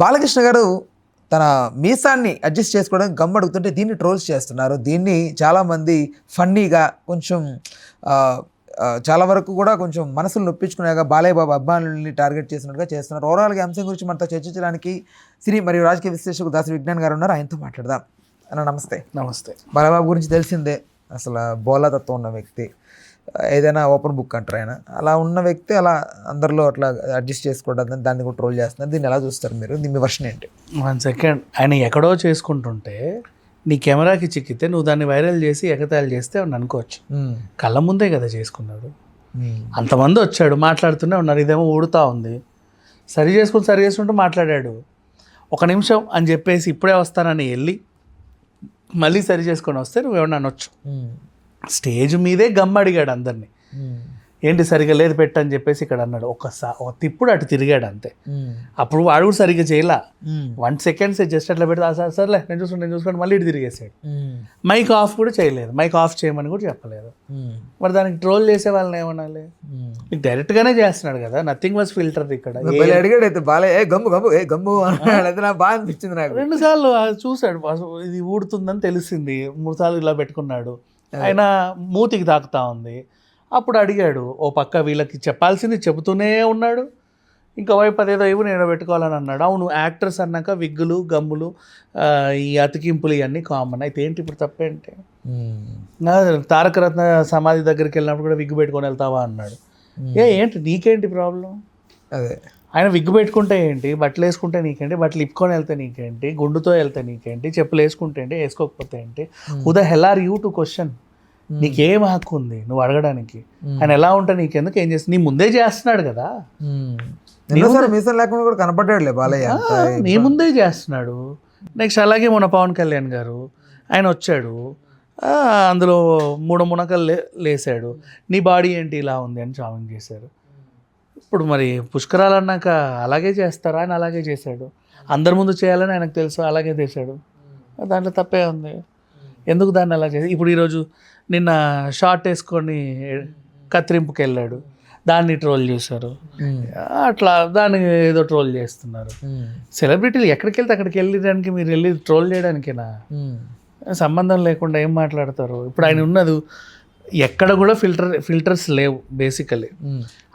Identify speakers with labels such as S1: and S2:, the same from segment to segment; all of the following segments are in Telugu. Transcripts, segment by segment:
S1: బాలకృష్ణ గారు తన మీసాన్ని అడ్జస్ట్ చేసుకోవడానికి గమ్ అడుగుతుంటే దీన్ని ట్రోల్స్ చేస్తున్నారు. దీన్ని చాలామంది ఫన్నీగా కొంచెం చాలా వరకు కూడా కొంచెం మనసులు నొప్పించుకునేగా బాలయ్య బాబు అభిమానుల్ని టార్గెట్ చేసినట్టుగా చేస్తున్నారు. ఓవరాల్గా అంశం గురించి మనతో చర్చించడానికి సినీ మరియు రాజకీయ విశ్లేషకుడు దాసరి విజ్ఞాన్ గారు ఉన్నారు. ఆయనతో మాట్లాడదాం. అన్న నమస్తే.
S2: నమస్తే.
S1: బాలయ్య బాబు గురించి తెలిసిందే, అసలు బోలాతత్వం ఉన్న వ్యక్తి, ఏదైనా ఓపెన్ బుక్ అంటారు ఆయన. అలా ఉన్న వ్యక్తి అలా అందరిలో అట్లా అడ్జస్ట్ చేసుకోవడం, దాన్ని కూడా ట్రోల్ చేస్తున్నారు. దీన్ని ఎలా చూస్తారు మీరు? మీ వర్షన్ ఏంటి?
S2: 1 సెకండ్, ఆయన ఎక్కడో చేసుకుంటుంటే నీ కెమెరాకి చిక్కితే నువ్వు దాన్ని వైరల్ చేసి ఎగతాళి చేస్తే అని అనుకోవచ్చు. కళ్ళ ముందే కదా చేసుకున్నాడు. అంతమంది వచ్చాడు, మాట్లాడుతూనే ఉన్నారు, ఇదేమో ఊడుతూ ఉంది. సరి చేసుకుంటూ మాట్లాడాడు. 1 నిమిషం అని చెప్పేసి ఇప్పుడే వస్తానని వెళ్ళి మళ్ళీ సరి చేసుకొని వస్తే నువ్వేమన్నా అనొచ్చు. స్టేజ్ మీదే గమ్ అడిగాడు అందరినీ, ఏంటి సరిగా లేదు పెట్టని చెప్పేసి ఇక్కడ అన్నాడు. ఒక తిప్పుడు అటు తిరిగాడు అంతే. అప్పుడు వాడు కూడా సరిగ్గా చేయలా. 1 సెకండ్స్ జస్ట్ అట్లా పెడితే సర్లే నేను చూసుకుంటే మళ్ళీ ఇటు తిరిగేసాడు. మైక్ ఆఫ్ కూడా చేయలేదు, మైక్ ఆఫ్ చేయమని కూడా చెప్పలేదు. మరి దానికి ట్రోల్ చేసే వాళ్ళని ఏమనాలి? డైరెక్ట్గానే చేస్తున్నాడు కదా, నథింగ్ వాజ్ ఫిల్టర్. ఇక్కడ
S1: అడిగాడు అయితే బాలయ్య గమ్ము బాగా అనిపించింది నాకు.
S2: 2 సార్లు చూశాడు, ఇది ఊడుతుందని తెలిసింది. 3 సార్లు ఇలా పెట్టుకున్నాడు. ఆయన మూతికి తాకుతా ఉంది. అప్పుడు అడిగాడు, ఓ పక్క వీళ్ళకి చెప్పాల్సింది చెబుతూనే ఉన్నాడు, ఇంకో వైపు అదేదో ఇవి నేను పెట్టుకోవాలని అన్నాడు. అవును, యాక్టర్స్ అన్నాక విగ్గులు గమ్ములు ఈ అతికింపులు ఇవన్నీ కామన్. అయితే ఏంటి ఇప్పుడు తప్పేంటి? తారక రత్న సమాధి దగ్గరికి వెళ్ళినప్పుడు కూడా విగ్గు పెట్టుకొని వెళ్తావా అన్నాడు. ఏంటి నీకేంటి ప్రాబ్లం?
S1: అదే
S2: ఆయన విగ్గు పెట్టుకుంటే ఏంటి, బట్టలు వేసుకుంటే నీకేంటి, బట్టలు ఇప్పుకొని వెళ్తే నీకేంటి, గుండుతో వెళ్తే నీకేంటి, చెప్పులు వేసుకుంటే ఏంటి, వేసుకోకపోతే ఏంటి? Who the hell are you to question? నీకేం హక్కు ఉంది నువ్వు అడగడానికి? ఆయన ఎలా ఉంటే నీకెందుకు, ఏం చేస్తా? నీ ముందే చేస్తున్నాడు కదా,
S1: లేకుండా కూడా కనపడ్డాడులే బాలయ్య,
S2: నీ ముందే చేస్తున్నాడు. నెక్స్ట్ అలాగే మొన్న పవన్ కళ్యాణ్ గారు ఆయన వచ్చాడు, అందులో 3 మునకలు లేసాడు. నీ బాడీ ఏంటి ఇలా ఉంది అని చావింగ్ చేశారు. ఇప్పుడు మరి పుష్కరాలు అన్నాక అలాగే చేస్తారా? ఆయన అలాగే చేశాడు. అందరి ముందు చేయాలని ఆయనకు తెలుసు, అలాగే చేశాడు. దాంట్లో తప్పే ఉంది. ఎందుకు దాన్ని అలా చేసి? ఇప్పుడు ఈరోజు నిన్న షార్ట్ వేసుకొని కత్తిరింపుకి వెళ్ళాడు, దాన్ని ట్రోల్ చేశారు. అట్లా దాన్ని ఏదో ట్రోల్ చేస్తున్నారు. సెలబ్రిటీలు ఎక్కడికి వెళ్తే అక్కడికి వెళ్ళడానికి మీరు వెళ్ళి ట్రోల్ చేయడానికేనా? సంబంధం లేకుండా ఏం మాట్లాడతారు? ఇప్పుడు ఆయన ఉన్నది ఎక్కడ కూడా ఫిల్టర్స్ లేవు బేసికలీ.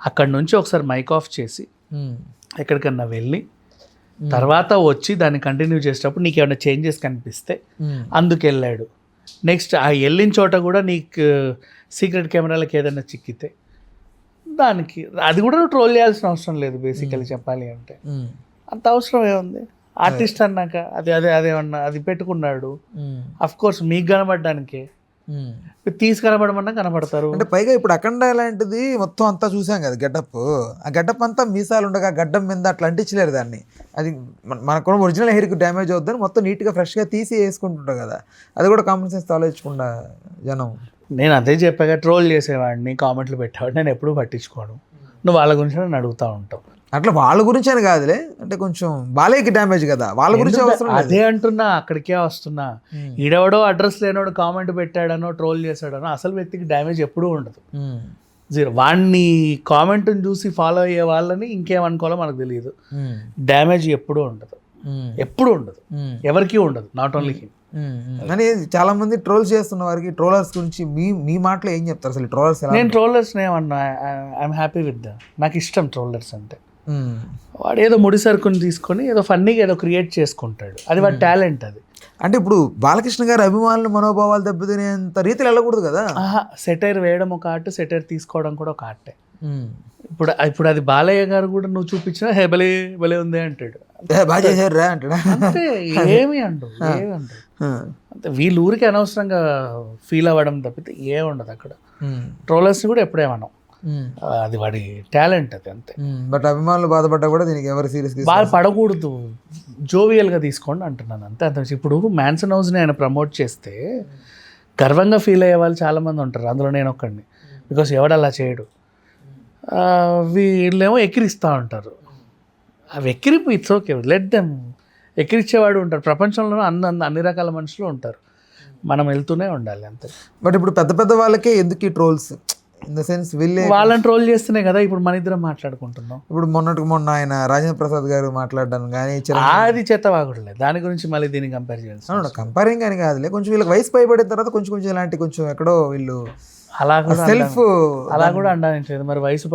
S2: అక్కడ నుంచి ఒకసారి మైక్ ఆఫ్ చేసి ఎక్కడికన్నా వెళ్ళి తర్వాత వచ్చి దాన్ని కంటిన్యూ చేసేటప్పుడు నీకు ఏమైనా చేంజెస్ కనిపిస్తే అందుకు వెళ్ళాడు. నెక్స్ట్ ఆ వెళ్ళిన చోట కూడా నీకు సీక్రెట్ కెమెరాలకు ఏదైనా చిక్కితే దానికి అది కూడా ట్రోల్ చేయాల్సిన అవసరం లేదు బేసికలీ చెప్పాలి అంటే. అంత అవసరం ఏముంది? ఆర్టిస్ట్ అన్నాక అదేమన్నా అది పెట్టుకున్నాడు. అఫ్ కోర్స్ మీకు కనబడడానికే, కనబడమన్నా కనబడతారు.
S1: అంటే పైగా ఇప్పుడు అఖండ లాంటిది మొత్తం అంతా చూసాం కదా గెటప్. ఆ గెటప్ అంతా మీసాలు ఉండగా గడ్డం మీద అట్లా అంటించలేరు దాన్ని. అది మనకు ఒరిజినల్ హెయిర్కి డ్యామేజ్ అవుతుందని మొత్తం నీట్గా ఫ్రెష్గా తీసి వేసుకుంటుంటారు కదా. అది కూడా కామన్ సెన్స్ ఆలోచించకుండా జనం.
S2: నేను అదే చెప్పాక, ట్రోల్ చేసేవాడిని, కామెంట్లు పెట్టేవాడిని, నేను ఎప్పుడూ పట్టించుకోను. నువ్వు వాళ్ళ గురించి నన్ను అడుగుతూ ఉంటావు.
S1: అట్లా వాళ్ళ గురించి అని కాదులే, అంటే కొంచెం బాలయ్యకి డ్యామేజ్ కదా, వాళ్ళ గురించి
S2: అదే అంటున్నా, అక్కడికే వస్తున్నా. ఈడెవడో అడ్రస్ లేనోడు కామెంట్ పెట్టాడనో ట్రోల్ చేశాడనో అసలు వ్యక్తికి డ్యామేజ్ ఎప్పుడూ ఉండదు. 0. వాడిని కామెంట్ని చూసి ఫాలో అయ్యే వాళ్ళని ఇంకేమనుకోవాలో మనకు తెలియదు. డ్యామేజ్ ఎప్పుడూ ఉండదు, ఎప్పుడూ ఉండదు, ఎవరికి ఉండదు, నాట్ ఓన్లీ హిమ్.
S1: అని చాలా మంది ట్రోల్స్ చేస్తున్న వారికి ట్రోలర్స్ గురించి మీ మాటలో ఏం చెప్తారు అసలు? ట్రోలర్స్
S2: నేను ట్రోలర్స్ ఏమన్నా, ఐఎమ్ హ్యాపీ విత్ దట్. నాకు ఇష్టం ట్రోలర్స్ అంటే. వాడు ఏదో ముడి సరుకుని తీసుకొని ఏదో ఫన్నీగా ఏదో క్రియేట్ చేసుకుంటాడు, అది వాడి టాలెంట్. అది
S1: అంటే ఇప్పుడు బాలకృష్ణ గారి అభిమానులు మనోభావాలు దెబ్బతినేంత రీతిలో వెళ్ళకూడదు కదా.
S2: సెటైర్ వేయడం ఒక ఆర్ట్, సెటైర్ తీసుకోవడం కూడా ఒక ఆర్టే. ఇప్పుడు అది బాలయ్య గారు కూడా నువ్వు చూపించినా హే భలే భలే ఉంది అంటాడు,
S1: బాగా చేశారు అంటాడు.
S2: అంటే ఏమి అండు అంతే. వీళ్ళ ఊరికి అనవసరంగా ఫీల్ అవ్వడం తప్పితే ఏమి ఉండదు అక్కడ. ట్రోలర్స్ కూడా ఎప్పుడేమనం, అది వాడి టాలెంట్, అది అంతే.
S1: బట్ అభిమానులు బాధపడ్డా కూడా దీనికి ఎవరు సీరియస్
S2: బాధపడకూడదు, జోవియల్గా తీసుకోండి అంటున్నాను అంతే. అంత ఇప్పుడు మ్యాన్సన్ హౌస్ని ఆయన ప్రమోట్ చేస్తే గర్వంగా ఫీల్ అయ్యే వాళ్ళు చాలామంది ఉంటారు, అందులో నేను ఒక్కడిని. బికాస్ ఎవడు అలా చేయడు. వీళ్ళేమో ఎక్కిరిస్తూ ఉంటారు. అవి ఎక్కిరిపు, ఇట్స్ ఓకే, లెట్ దెమ్. ఎక్కిరిచ్చేవాడు ఉంటారు ప్రపంచంలో, అన్ని రకాల మనుషులు ఉంటారు. మనం వెళ్తూనే ఉండాలి అంతే.
S1: బట్ ఇప్పుడు పెద్ద పెద్ద వాళ్ళకే ఎందుకు ఈ ట్రోల్స్? ఇన్ ద సెన్స్ వీళ్ళే
S2: వాళ్ళని ట్రోల్ చేస్తేనే కదా ఇప్పుడు మన ఇద్దరం మాట్లాడుకుంటున్నాం.
S1: ఇప్పుడు మొన్న ఆయన రాజేంద్ర ప్రసాద్ గారు మాట్లాడడం కానీ
S2: అది చెత్తవాగుడులే, దాని గురించి మళ్ళీ దీన్ని కంపేర్ చేయాల్సి.
S1: కంపేరింగ్ అని కాదులే, కొంచెం వీళ్ళకి వయసు పైబడిన తర్వాత కొంచెం కొంచెం ఇలాంటి కొంచెం ఎక్కడో వీళ్ళు
S2: అలా కూడా
S1: సెల్ఫ్
S2: అలా కూడా అనడానికి మరి వయసు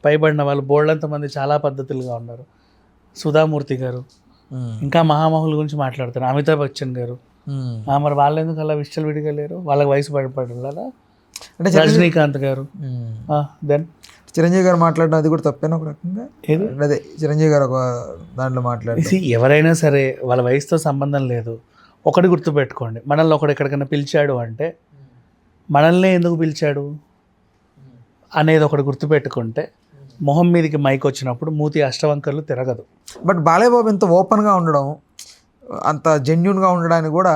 S2: పైబడిన వాళ్ళు బోల్డంత మంది చాలా పద్ధతులుగా ఉన్నారు. సుధామూర్తి గారు ఇంకా మహామహుల గురించి మాట్లాడతారు, అమితాబ్ బచ్చన్ గారు. మరి వాళ్ళు ఎందుకు అలా విషయాలు విడిగలేరు? వాళ్ళకి వయసు పడిపడాలా? అంటే రజనీకాంత్ గారు, దెన్
S1: చిరంజీవి గారు మాట్లాడడం అది కూడా తప్పేనా ఒక రకంగా? అదే చిరంజీవి గారు ఒక దాంట్లో మాట్లాడి,
S2: ఎవరైనా సరే వాళ్ళ వయసుతో సంబంధం లేదు. ఒకటి గుర్తుపెట్టుకోండి, మనల్ని ఒకడు ఎక్కడికైనా పిలిచాడు అంటే మనల్నే ఎందుకు పిలిచాడు అనేది ఒకటి గుర్తుపెట్టుకుంటే మొహం మీదకి మైక్ వచ్చినప్పుడు మూతి అష్టవంకర్లు తిరగదు.
S1: బట్ బాలయ్య బాబు ఇంత ఓపెన్గా ఉండడం, అంత జెన్యున్గా ఉండడానికి కూడా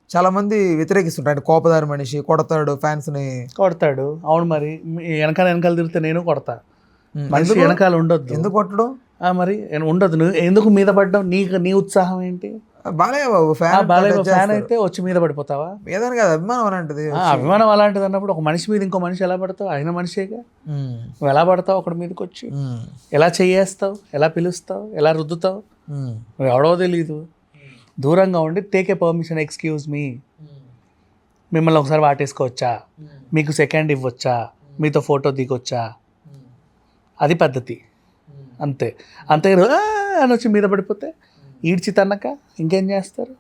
S1: చాలామంది వ్యతిరేకిస్తుంటారు. ఆయన కోపదారి మనిషి, కొడతాడు, ఫ్యాన్స్ని
S2: కొడతాడు. అవును, మరి వెనకాల తిరిగితే నేను కొడతా. మనిషి వెనకాల ఉండొద్దు.
S1: ఎందుకు కొట్టడం?
S2: మరి ఉండొద్దు. నువ్వు ఎందుకు మీద పడ్డావు? నీ ఉత్సాహం ఏంటి?
S1: బాలయ్య బాబు
S2: ఫ్యాన్ అయితే వచ్చి మీద పడిపోతావా?
S1: ఏదని కాదు, అభిమానం అలాంటిది.
S2: అభిమానం అలాంటిది అన్నప్పుడు ఒక మనిషి మీద ఇంకో మనిషి ఎలా పడతావు? ఆయన మనిషేగా. నువ్వు ఎలా పడతావు ఒకటి మీదకి వచ్చి? ఎలా చెయ్యేస్తావు? ఎలా పిలుస్తావు? ఎలా రుద్దుతావు? నువ్వు ఎవడో తెలీదు. దూరంగా ఉండి take a permission, excuse me, మిమ్మల్ని ఒకసారి వాటేసుకోవచ్చా, మీకు సెకండ్ ఇవ్వచ్చా, మీతో ఫోటో దిగొచ్చా, అది పద్ధతి. అంతే అని వచ్చి మీద పడిపోతే ఈడ్చి తన్నక ఇంకేం చేస్తారు?